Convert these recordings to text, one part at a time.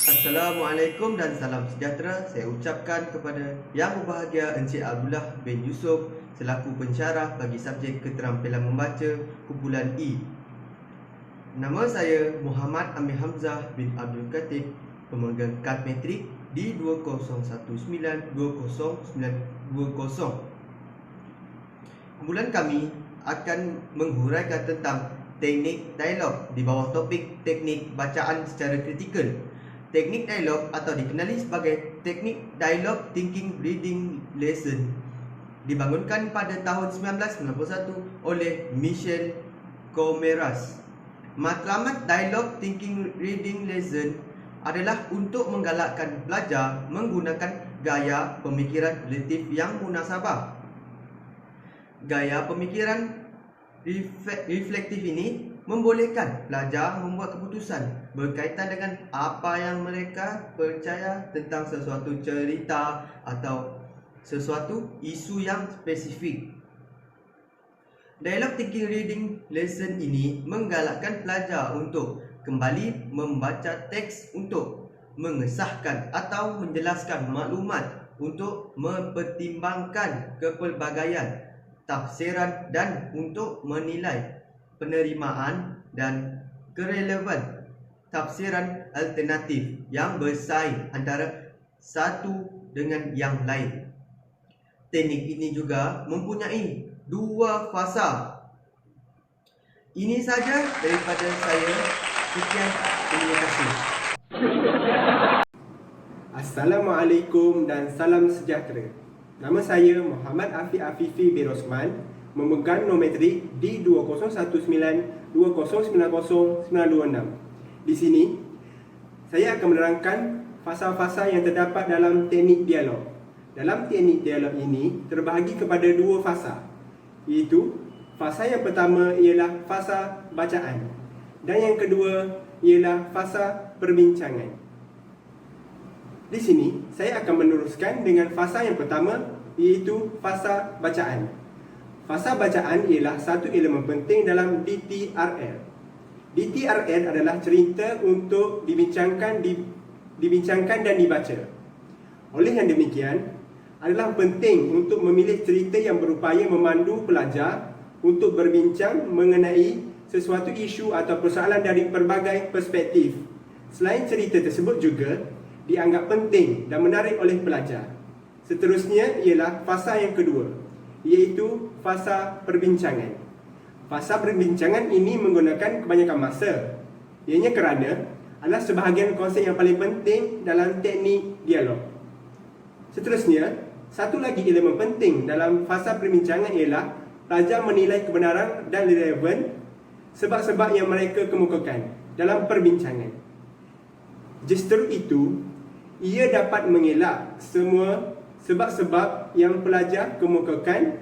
Assalamualaikum dan salam sejahtera saya ucapkan kepada Yang Berbahagia Encik Abdullah bin Yusuf selaku pensyarah bagi subjek keterampilan membaca kumpulan E. Nama saya Muhammad Amir Hamzah bin Abdul Khatib, pemegang kad metrik D2019200920. Kumpulan kami akan menghuraikan tentang teknik dialog di bawah topik teknik bacaan secara kritikal. Teknik dialog atau dikenali sebagai teknik dialog thinking reading lesson dibangunkan pada tahun 1991 oleh Michel Comeras. Matlamat dialog thinking reading lesson adalah untuk menggalakkan pelajar menggunakan gaya pemikiran relatif yang munasabah. Gaya pemikiran reflektif ini membolehkan pelajar membuat keputusan berkaitan dengan apa yang mereka percaya tentang sesuatu cerita atau sesuatu isu yang spesifik. Dialog thinking reading lesson ini menggalakkan pelajar untuk kembali membaca teks untuk mengesahkan atau menjelaskan maklumat, untuk mempertimbangkan kepelbagaian tafsiran dan untuk menilai penerimaan dan kerelevan tafsiran alternatif yang bersaing antara satu dengan yang lain. Teknik ini juga mempunyai dua fasa. Ini saja daripada saya. Sekian, terima kasih. Assalamualaikum dan salam sejahtera. Nama saya Muhammad Afiq Afifi bin Rosman, memegang nometrik D2019209096. Di sini, saya akan menerangkan fasa-fasa yang terdapat dalam teknik dialog. Dalam teknik dialog ini terbahagi kepada dua fasa, iaitu fasa yang pertama ialah fasa bacaan dan yang kedua ialah fasa perbincangan. Di sini, saya akan meneruskan dengan fasa yang pertama, iaitu fasa bacaan. Fasa bacaan ialah satu elemen penting dalam DTRL. DTRL adalah cerita untuk dibincangkan dan dibaca. Oleh yang demikian, adalah penting untuk memilih cerita yang berupaya memandu pelajar untuk berbincang mengenai sesuatu isu atau persoalan dari pelbagai perspektif. Selain cerita tersebut juga dianggap penting dan menarik oleh pelajar. Seterusnya ialah fasa yang kedua, iaitu fasa perbincangan. Fasa perbincangan ini menggunakan kebanyakan masa. Ianya kerana adalah sebahagian konsep yang paling penting dalam teknik dialog. Seterusnya, satu lagi elemen penting dalam fasa perbincangan ialah pelajar menilai kebenaran dan relevan sebab-sebab yang mereka kemukakan dalam perbincangan. Justru itu, ia dapat mengelak semua sebab-sebab yang pelajar kemukakan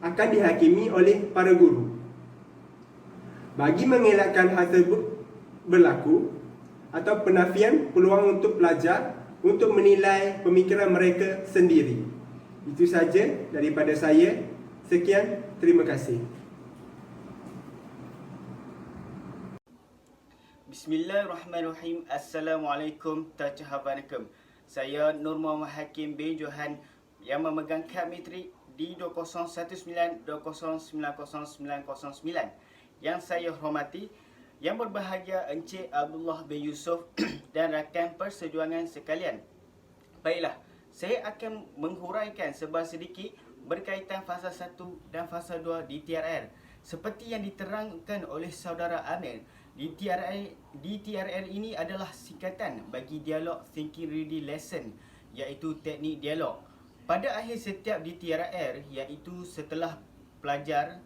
akan dihakimi oleh para guru. Bagi mengelakkan hal tersebut berlaku atau penafian peluang untuk pelajar untuk menilai pemikiran mereka sendiri. Itu saja daripada saya. Sekian, terima kasih. Bismillahirrahmanirrahim. Assalamualaikum warahmatullahi. Saya Nur Muhammad Hakim bin Johan yang memegang kad metrik D201920909909. Yang saya hormati Yang Berbahagia Encik Abdullah bin Yusuf dan rakan persetujuan sekalian. Baiklah, saya akan menghuraikan sedikit berkaitan fasa 1 dan fasa 2 DTRL. Seperti yang diterangkan oleh saudara Amir, DTRL ini adalah singkatan bagi Dialog Thinking Reading Lesson, iaitu teknik dialog. Pada akhir setiap DTRL, iaitu setelah pelajar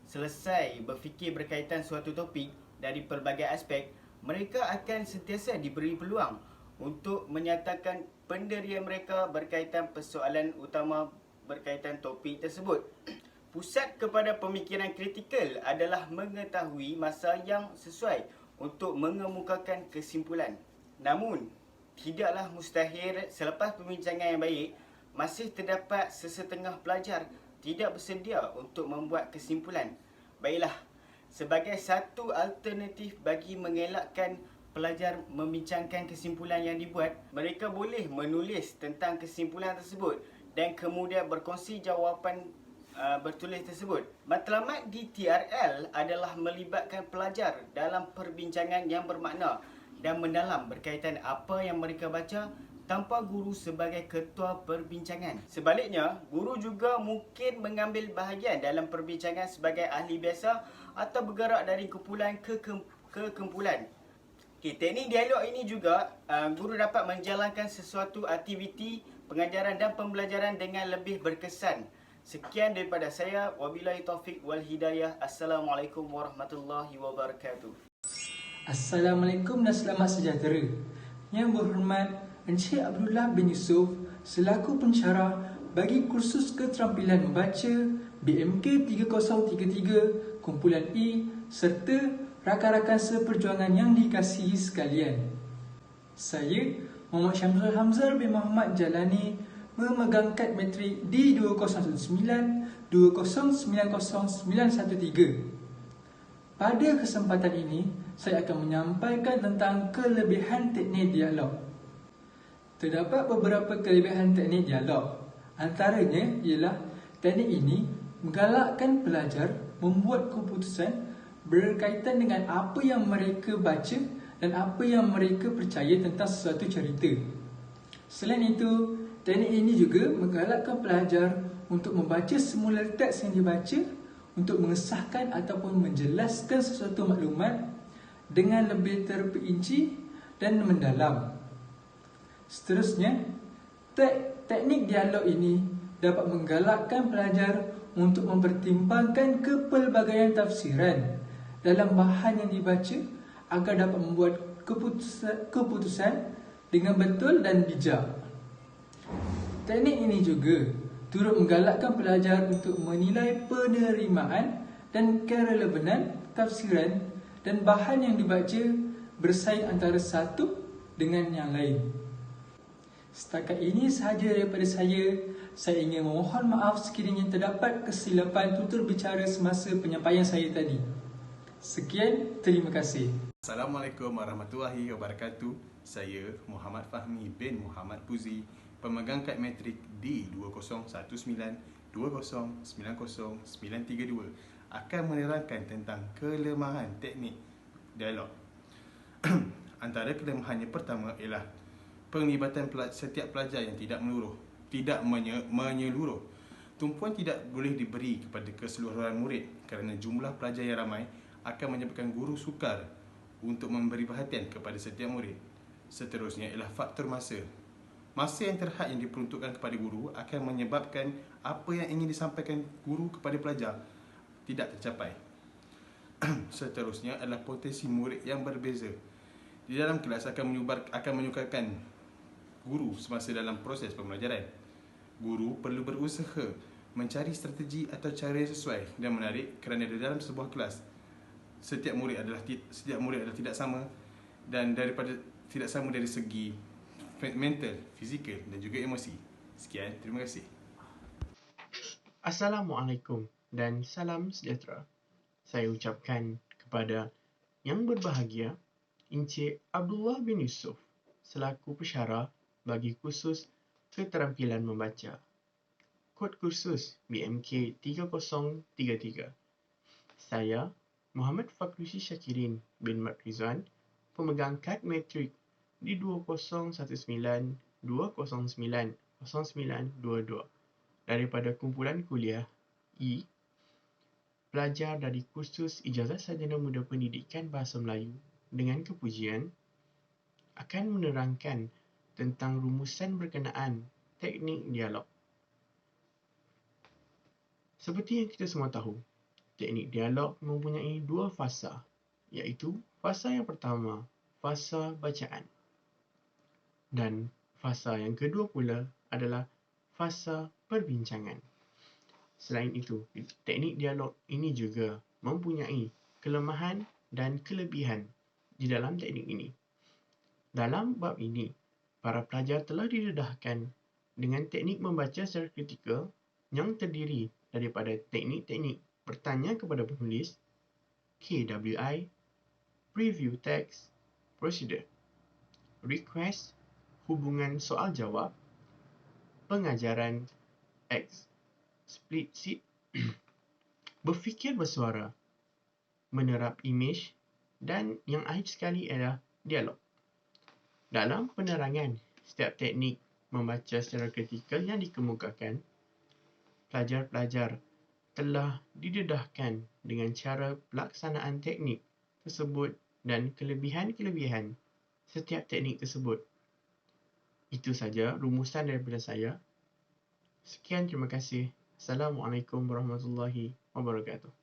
selesai berfikir berkaitan suatu topik dari pelbagai aspek, mereka akan sentiasa diberi peluang untuk menyatakan pendirian mereka berkaitan persoalan utama berkaitan topik tersebut. Pusat kepada pemikiran kritikal adalah mengetahui masa yang sesuai untuk mengemukakan kesimpulan. Namun, tidaklah mustahil selepas perbincangan yang baik, masih terdapat sesetengah pelajar tidak bersedia untuk membuat kesimpulan. Baiklah, sebagai satu alternatif bagi mengelakkan pelajar membincangkan kesimpulan yang dibuat, mereka boleh menulis tentang kesimpulan tersebut dan kemudian berkongsi jawapan bertulis tersebut. Matlamat di TRL adalah melibatkan pelajar dalam perbincangan yang bermakna dan mendalam berkaitan apa yang mereka baca tanpa guru sebagai ketua perbincangan. Sebaliknya, guru juga mungkin mengambil bahagian dalam perbincangan sebagai ahli biasa atau bergerak dari kumpulan ke kumpulan. Teknik dialog ini juga guru dapat menjalankan sesuatu aktiviti pengajaran dan pembelajaran dengan lebih berkesan. Sekian daripada saya. Wabillahi taufik wal hidayah. Assalamualaikum warahmatullahi wabarakatuh. Assalamualaikum dan selamat sejahtera. Yang berhormat Encik Abdullah bin Yusuf selaku pensyarah bagi kursus keterampilan membaca BMK 3033 kumpulan E serta rakan-rakan seperjuangan yang dikasihi sekalian. Saya Muhammad Syamsul Hamzah bin Muhammad Jalani memegang kad matrik D2019-2090-913. Pada kesempatan ini, saya akan menyampaikan tentang kelebihan teknik dialog. Terdapat beberapa kelebihan teknik dialog. Antaranya ialah teknik ini menggalakkan pelajar membuat keputusan berkaitan dengan apa yang mereka baca dan apa yang mereka percaya tentang sesuatu cerita. Selain itu, teknik ini juga menggalakkan pelajar untuk membaca semula teks yang dibaca untuk mengesahkan ataupun menjelaskan sesuatu maklumat dengan lebih terperinci dan mendalam. Seterusnya, teknik dialog ini dapat menggalakkan pelajar untuk mempertimbangkan kepelbagaian tafsiran dalam bahan yang dibaca agar dapat membuat keputusan dengan betul dan bijak. Teknik ini juga turut menggalakkan pelajar untuk menilai penerimaan dan kerelevanan tafsiran dan bahan yang dibaca bersaing antara satu dengan yang lain. Setakat ini sahaja daripada saya. Saya ingin memohon maaf sekiranya terdapat kesilapan tutur bicara semasa penyampaian saya tadi. Sekian, terima kasih. Assalamualaikum warahmatullahi wabarakatuh. Saya Muhammad Fahmi bin Muhammad Puzi, pemegang kad matrik D2019-2090-932, akan menerangkan tentang kelemahan teknik dialog. Antara kelemahannya pertama ialah penglibatan setiap pelajar yang tidak menyeluruh. Tumpuan tidak boleh diberi kepada keseluruhan murid kerana jumlah pelajar yang ramai akan menyebabkan guru sukar untuk memberi perhatian kepada setiap murid. Seterusnya ialah faktor masa. Masa yang terhad yang diperuntukkan kepada guru akan menyebabkan apa yang ingin disampaikan guru kepada pelajar tidak tercapai. Seterusnya adalah potensi murid yang berbeza. Di dalam kelas akan menyukarkan guru semasa dalam proses pembelajaran. Guru perlu berusaha mencari strategi atau cara yang sesuai dan menarik kerana di dalam sebuah kelas setiap murid adalah tidak sama, dan tidak sama dari segi mental, fizikal dan juga emosi. Sekian, terima kasih. Assalamualaikum dan salam sejahtera. Saya ucapkan kepada yang berbahagia Encik Abdullah bin Yusuf selaku pensyarah bagi kursus keterampilan membaca. Kod kursus BMK 3033. Saya Muhammad Fakrusi Syakirin bin Mat Rizwan, pemegang kad matrik di 2019-2090-0922 daripada kumpulan kuliah E, pelajar dari kursus Ijazah Sarjana Muda Pendidikan Bahasa Melayu dengan kepujian akan menerangkan tentang rumusan berkenaan teknik dialog. Seperti yang kita semua tahu, teknik dialog mempunyai dua fasa, iaitu fasa yang pertama, fasa bacaan, dan fasa yang kedua pula adalah fasa perbincangan. Selain itu, teknik dialog ini juga mempunyai kelemahan dan kelebihan di dalam teknik ini. Dalam bab ini, para pelajar telah didedahkan dengan teknik membaca secara kritikal yang terdiri daripada teknik-teknik bertanya kepada penulis, KWI, preview text, Prosedur. Request, hubungan soal-jawab, pengajaran explicit, berfikir bersuara, menerap imej dan yang akhir sekali adalah dialog. Dalam penerangan setiap teknik membaca secara kritikal yang dikemukakan, pelajar-pelajar telah didedahkan dengan cara pelaksanaan teknik tersebut dan kelebihan-kelebihan setiap teknik tersebut. Itu saja rumusan daripada saya. Sekian, terima kasih. Assalamualaikum warahmatullahi wabarakatuh.